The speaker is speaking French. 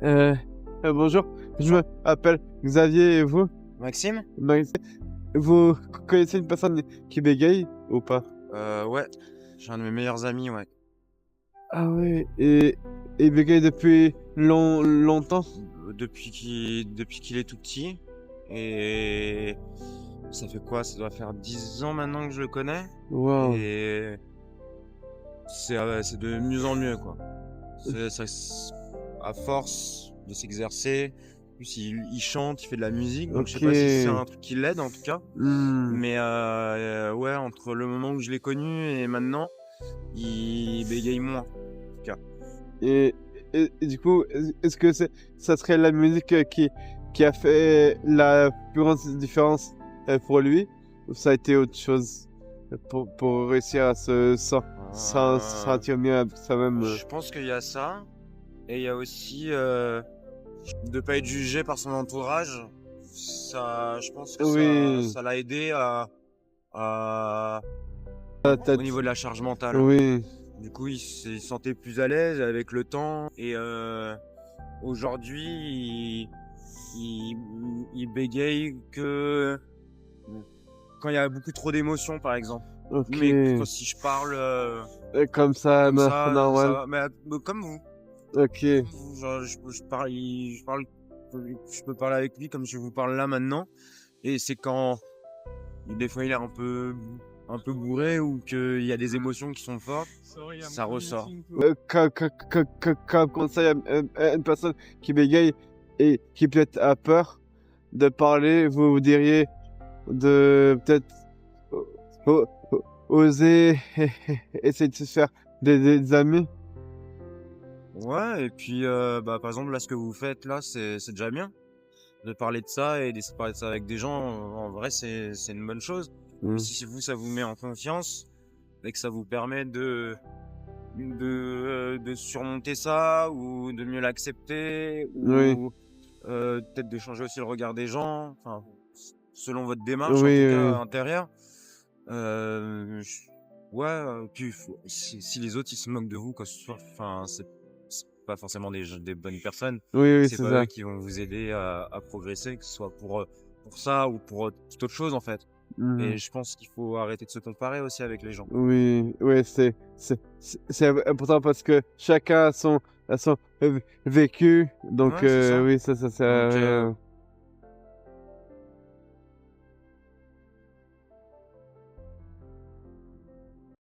Euh, Bonjour, je m'appelle Xavier et vous? Maxime? Max- Vous connaissez une personne qui bégaye ou pas? Ouais, j'ai un de mes meilleurs amis, ouais. Ah ouais, et bégaye depuis longtemps? Depuis qu'il est tout petit. Et ça fait quoi? Ça doit faire 10 ans maintenant que je le connais. Waouh, Et c'est de mieux en mieux, quoi. À force de s'exercer, en plus il chante, il fait de la musique, donc je sais ok. pas si c'est un truc qui l'aide en tout cas. Hmm, Mais ouais, entre le moment où je l'ai connu et maintenant, il bégaye moins, en tout cas. Et, et du coup, est-ce que ça serait la musique qui a fait la plus grande différence pour lui? Ou ça a été autre chose pour réussir à Euh, sentir mieux avec soi-même? Je pense qu'il y a ça, et il y a aussi de pas être jugé par son entourage. Ça, je pense que ça, Oui, ça l'a aidé à- au niveau de la charge mentale. oui, Du coup, il se sentait plus à l'aise avec le temps, et aujourd'hui, il, il bégaye que quand il y a beaucoup trop d'émotions, par exemple. ok. Mais si je parle Comme ça, comme ça, ça normal. va. Mais comme vous. Ok. Genre, je peux parler avec lui comme je vous parle là maintenant. Et c'est quand des fois il est un peu bourré ou qu'il y a des émotions qui sont fortes, ça ressort. Comme conseil à une personne qui bégaye et qui peut-être a peur de parler, vous diriez de peut-être oser essayer de se faire des amis. Ouais, et puis bah, par exemple là ce que vous faites là, c'est déjà bien. De parler de ça et d'essayer de parler de ça avec des gens, en vrai c'est une bonne chose. Et Hmm. si vous ça vous met en confiance et que ça vous permet de surmonter ça ou de mieux l'accepter Oui, ou peut-être de changer aussi le regard des gens, enfin, selon votre démarche en oui, tout cas oui. intérieure. Ouais, puis si les autres ils se moquent de vous, quoi, enfin, c'est pas forcément des bonnes personnes. Oui, oui, C'est c'est pas eux ça. qui vont vous aider à progresser, que ce soit pour ça ou pour toute autre chose en fait. Et Mhm. je pense qu'il faut arrêter de se comparer aussi avec les gens. Oui, oui, c'est important parce que chacun a son vécu, donc Ouais, c'est ça. oui, ça sert à Donc rien.